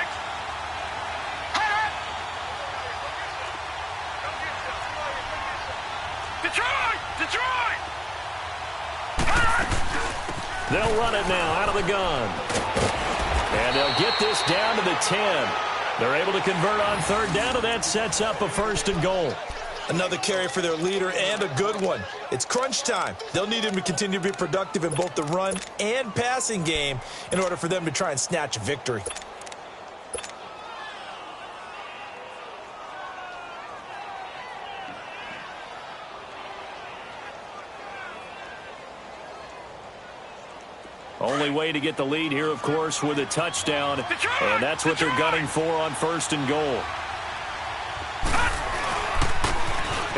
Detroit! Detroit! They'll run it now out of the gun. And they'll get this down to the 10. They're able to convert on third down, and that sets up a 1st and goal. Another carry for their leader, and a good one. It's crunch time. They'll need him to continue to be productive in both the run and passing game in order for them to try and snatch a victory. Only way to get the lead here, of course, with a touchdown. And that's what they're gunning for on 1st and goal.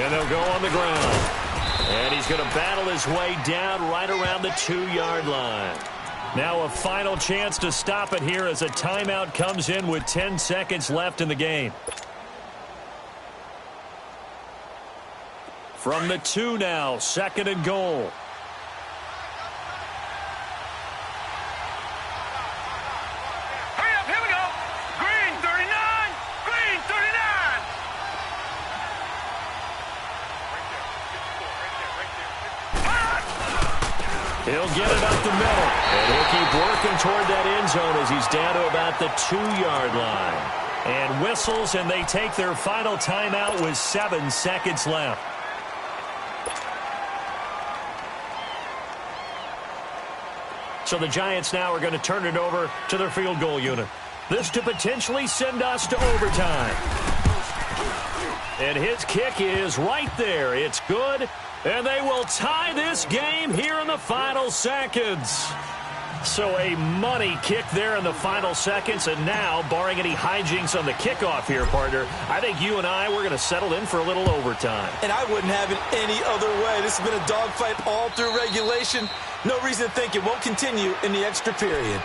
And they'll go on the ground. And he's going to battle his way down right around the 2-yard line. Now a final chance to stop it here as a timeout comes in with 10 seconds left in the game. From the 2 now, 2nd and goal. He'll get it up the middle, and he'll keep working toward that end zone as he's down to about the 2-yard line. And whistles, and they take their final timeout with 7 seconds left. So the Giants now are going to turn it over to their field goal unit. This to potentially send us to overtime. And his kick is right there. It's good. And they will tie this game here in the final seconds. So a money kick there in the final seconds. And now, barring any hijinks on the kickoff here, partner, I think you and I, we're going to settle in for a little overtime. And I wouldn't have it any other way. This has been a dogfight all through regulation. No reason to think it won't continue in the extra period.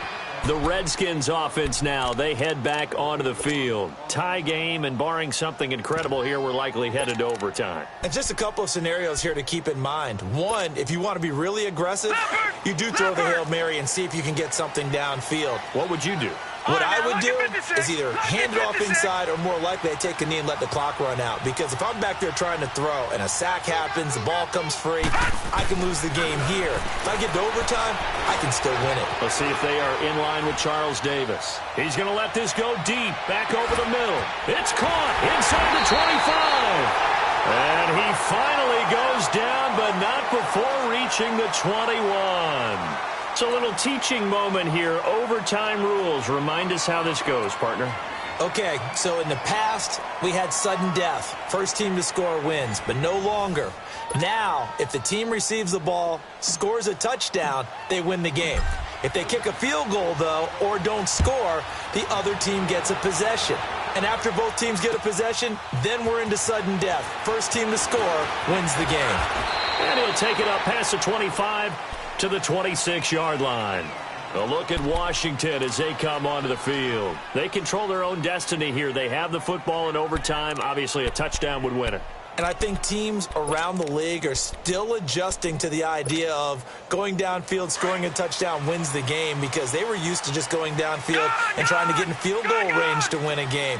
The Redskins offense now, they head back onto the field. Tie game, and barring something incredible here, we're likely headed to overtime. And just a couple of scenarios here to keep in mind. One, if you want to be really aggressive, you do throw the Hail Mary and see if you can get something downfield. What would you do? What I would do is either hand it off inside or more likely I take a knee and let the clock run out. Because if I'm back there trying to throw and a sack happens, the ball comes free, I can lose the game here. If I get to overtime, I can still win it. Let's see if they are in line with Charles Davis. He's going to let this go deep, back over the middle. It's caught inside the 25. And he finally goes down, but not before reaching the 21. It's a little teaching moment here. Overtime rules. Remind us how this goes, partner. Okay, so in the past, we had sudden death. First team to score wins, but no longer. Now, if the team receives the ball, scores a touchdown, they win the game. If they kick a field goal, though, or don't score, the other team gets a possession. And after both teams get a possession, then we're into sudden death. First team to score wins the game. And he'll take it up past the 25 to the 26-yard line. A look at Washington as they come onto the field. They control their own destiny here. They have the football in overtime. Obviously, a touchdown would win it. And I think teams around the league are still adjusting to the idea of going downfield, scoring a touchdown wins the game, because they were used to just going downfield and trying to get in field goal range to win a game.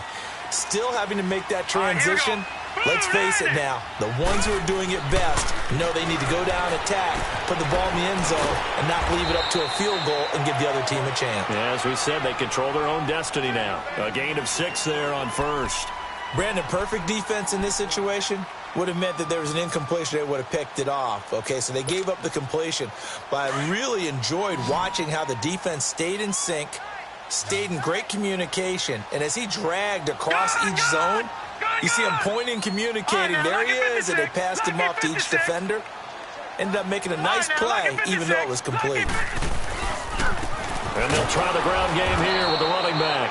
Still having to make that transition. Let's face it now, the ones who are doing it best know they need to go down, attack, put the ball in the end zone, and not leave it up to a field goal and give the other team a chance. Yeah, as we said, they control their own destiny now. A gain of 6 there on first. Brandon, perfect defense in this situation would have meant that there was an incompletion. They would have picked it off. Okay, so they gave up the completion. But I really enjoyed watching how the defense stayed in sync, stayed in great communication, and as he dragged across each zone, you see him pointing, communicating. There he is, and they passed him off to each defender. Ended up making a nice play, even though it was complete. And they'll try the ground game here with the running back.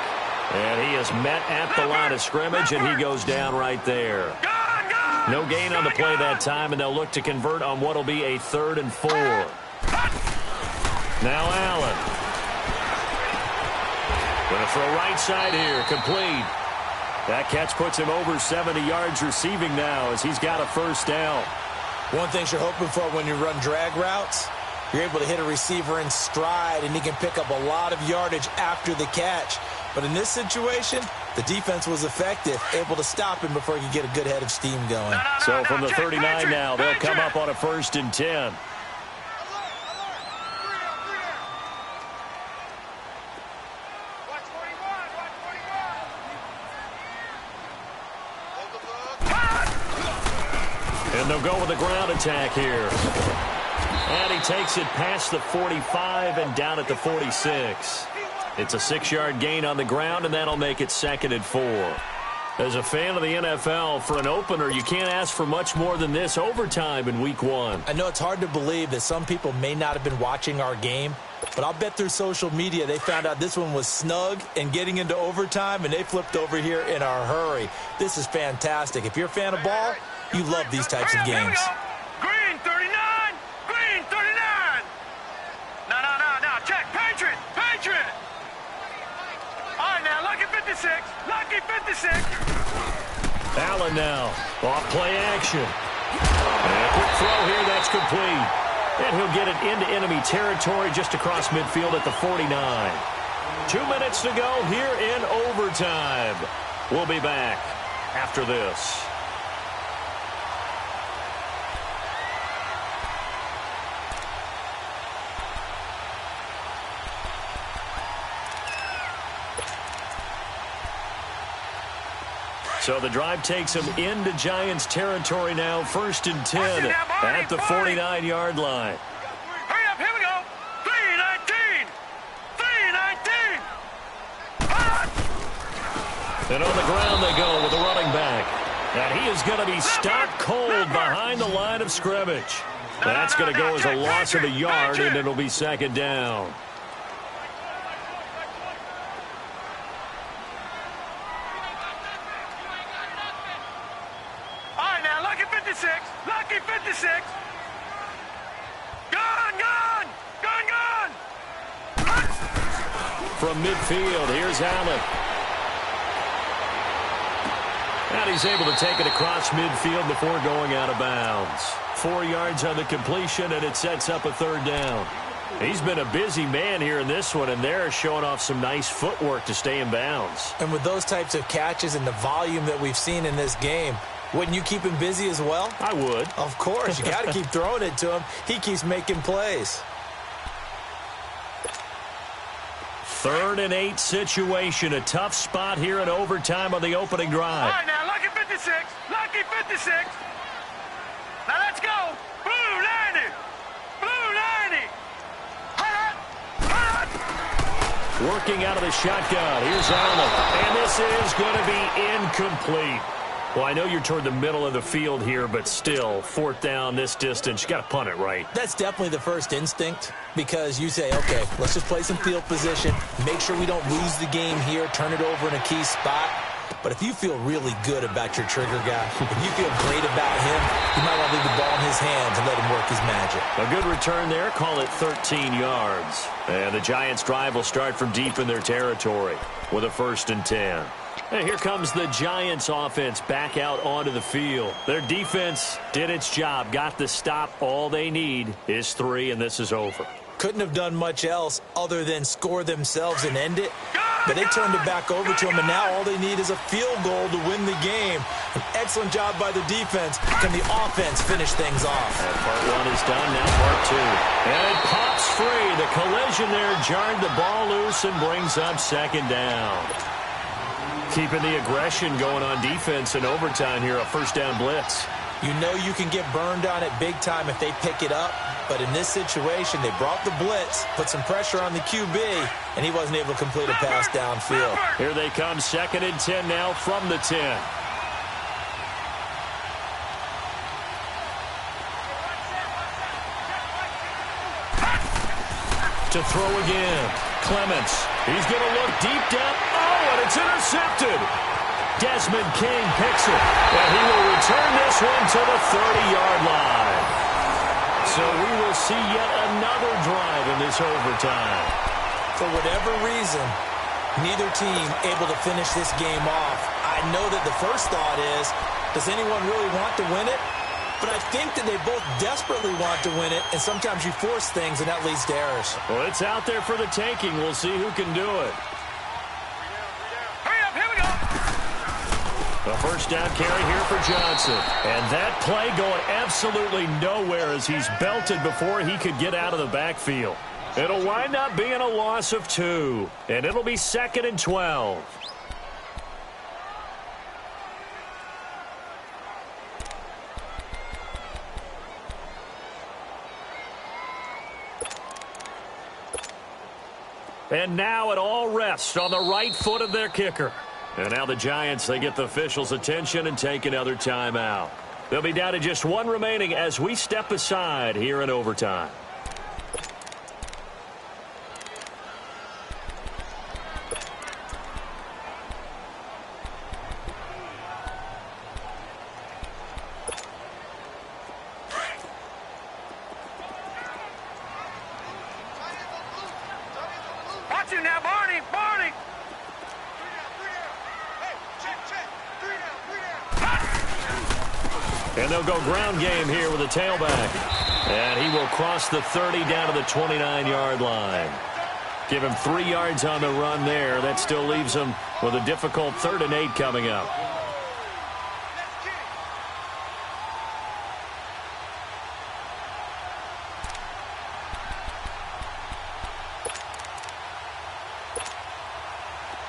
And he is met at the line of scrimmage, and he goes down right there. No gain on the play that time, and they'll look to convert on what will be a 3rd and 4. Now Allen. Going to throw right side here, complete. That catch puts him over 70 yards receiving now as he's got a first down. One thing you're hoping for when you run drag routes, you're able to hit a receiver in stride, and he can pick up a lot of yardage after the catch. But in this situation, the defense was effective, able to stop him before he could get a good head of steam going. So from the 39 now, they'll come up on a 1st and 10. And they'll go with a ground attack here. And he takes it past the 45 and down at the 46. It's a 6-yard gain on the ground, and that'll make it 2nd and 4. As a fan of the NFL, for an opener, you can't ask for much more than this overtime in Week 1. I know it's hard to believe that some people may not have been watching our game, but I'll bet through social media they found out this one was snug and getting into overtime, and they flipped over here in a hurry. This is fantastic. If you're a fan of ball, you love these types of games. Green 39! Green 39! No. Check. Patriot! All right, now, lucky 56. Lucky 56. Allen now. Off play action. And a quick throw here. That's complete. And he'll get it into enemy territory just across midfield at the 49. 2 minutes to go here in overtime. We'll be back after this. So the drive takes them into Giants territory now, 1st and 10 at the 49-yard line. Hurry up, here we go. 3:19. 3:19. And on the ground they go with a running back. And he is going to be stopped cold behind the line of scrimmage. That's going to go as a loss of a yard, and it'll be 2nd down. Lucky 56. Gone. From midfield, here's Allen. And he's able to take it across midfield before going out of bounds. 4 yards on the completion, and it sets up a 3rd down. He's been a busy man here in this one, and they're showing off some nice footwork to stay in bounds. And with those types of catches and the volume that we've seen in this game, wouldn't you keep him busy as well? I would. Of course. You got to keep throwing it to him. He keeps making plays. 3rd and 8 situation. A tough spot here in overtime on the opening drive. All right, now, lucky 56. Lucky 56. Now, let's go. Blue 90. Blue 90. Working out of the shotgun. Here's Allen. And this is going to be incomplete. Well, I know you're toward the middle of the field here, but still, 4th down this distance, you got to punt it right. That's definitely the first instinct because you say, okay, let's just play some field position, make sure we don't lose the game here, turn it over in a key spot. But if you feel really good about your trigger guy, if you feel great about him, you might want to leave the ball in his hands and let him work his magic. A good return there, call it 13 yards. And the Giants' drive will start from deep in their territory with a 1st and 10. And here comes the Giants offense back out onto the field. Their defense did its job, got the stop. All they need is 3, and this is over. Couldn't have done much else other than score themselves and end it. But they turned it back over to him, and now all they need is a field goal to win the game. An excellent job by the defense. Can the offense finish things off? And part 1 is done, now part 2. And it pops free. The collision there jarred the ball loose and brings up 2nd down. Keeping the aggression going on defense in overtime here, a 1st down blitz. You know you can get burned on it big time if they pick it up. But in this situation, they brought the blitz, put some pressure on the QB, and he wasn't able to complete a pass downfield. Here they come, 2nd and 10 now from the 10. To throw again. Clements. He's going to look deep down. Oh, and it's intercepted. Desmond King picks it, and he will return this one to the 30-yard line. So we will see yet another drive in this overtime. For whatever reason, neither team able to finish this game off. I know that the first thought is, does anyone really want to win it? But I think that they both desperately want to win it, and sometimes you force things, and that leads to errors. Well, it's out there for the taking. We'll see who can do it. Hurry up, here we go. A first down carry here for Johnson. And that play going absolutely nowhere as he's belted before he could get out of the backfield. It'll wind up being a loss of 2, and it'll be 2nd and 12. And now it all rests on the right foot of their kicker. And now the Giants, they get the officials' attention and take another timeout. They'll be down to just 1 remaining as we step aside here in overtime. Watch him now, Barney, Barney. And they'll go ground game here with a tailback. And he will cross the 30 down to the 29-yard line. Give him 3 yards on the run there. That still leaves him with a difficult 3rd and 8 coming up.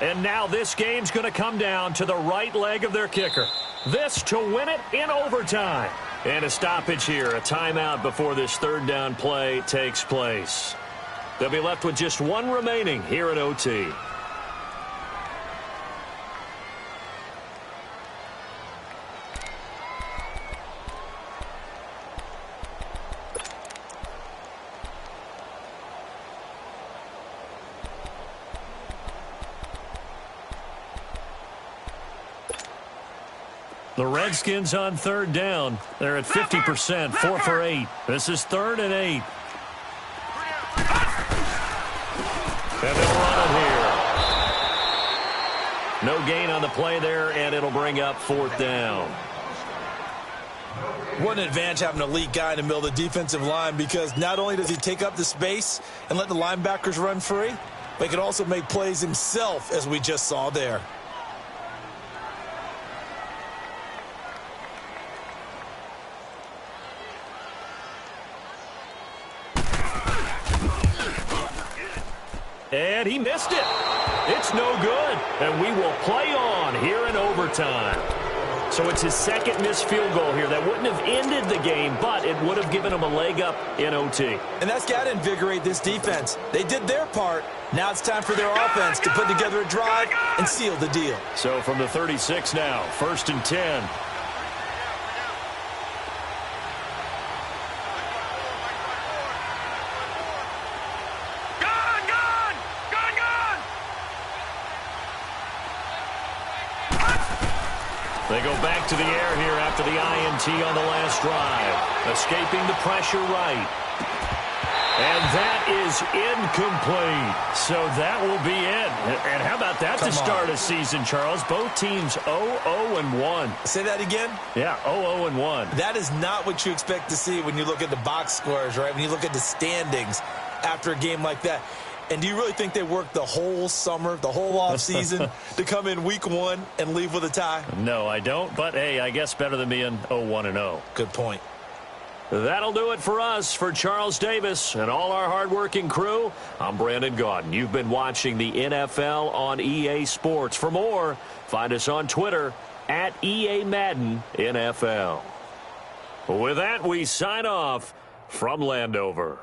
And now this game's going to come down to the right leg of their kicker. This to win it in overtime. And a stoppage here, a timeout before this 3rd down play takes place. They'll be left with just 1 remaining here in OT. The Redskins on 3rd down. They're at 50%, 4 for 8. This is 3rd and 8. And they'll run it here. No gain on the play there, and it'll bring up 4th down. What an advantage having an elite guy in the middle of the defensive line, because not only does he take up the space and let the linebackers run free, but he can also make plays himself, as we just saw there. And he missed it. It's no good. And we will play on here in overtime. So it's his 2nd missed field goal here. That wouldn't have ended the game, but it would have given him a leg up in OT. And that's got to invigorate this defense. They did their part. Now it's time for their offense to put together a drive and seal the deal. So from the 36 now, 1st and 10. They go back to the air here after the INT on the last drive. Escaping the pressure right. And that is incomplete. So that will be it. And how about that to start a season, Charles? Both teams 0-0-1. Say that again? Yeah, 0-0-1. That is not what you expect to see when you look at the box scores, right? When you look at the standings after a game like that. And do you really think they worked the whole summer, the whole offseason to come in week 1 and leave with a tie? No, I don't. But, hey, I guess better than being 0-1-0. Good point. That'll do it for us. For Charles Davis and all our hardworking crew, I'm Brandon Gaudin. You've been watching the NFL on EA Sports. For more, find us on Twitter at EA Madden NFL. With that, we sign off from Landover.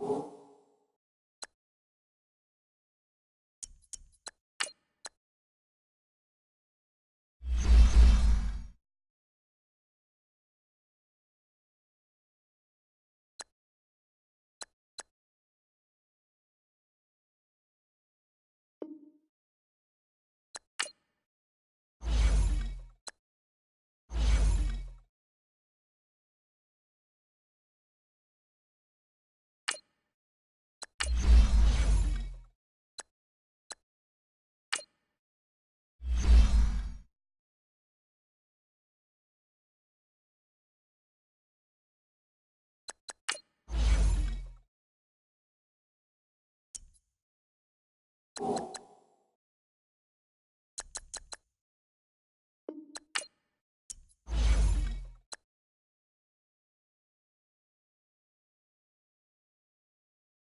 you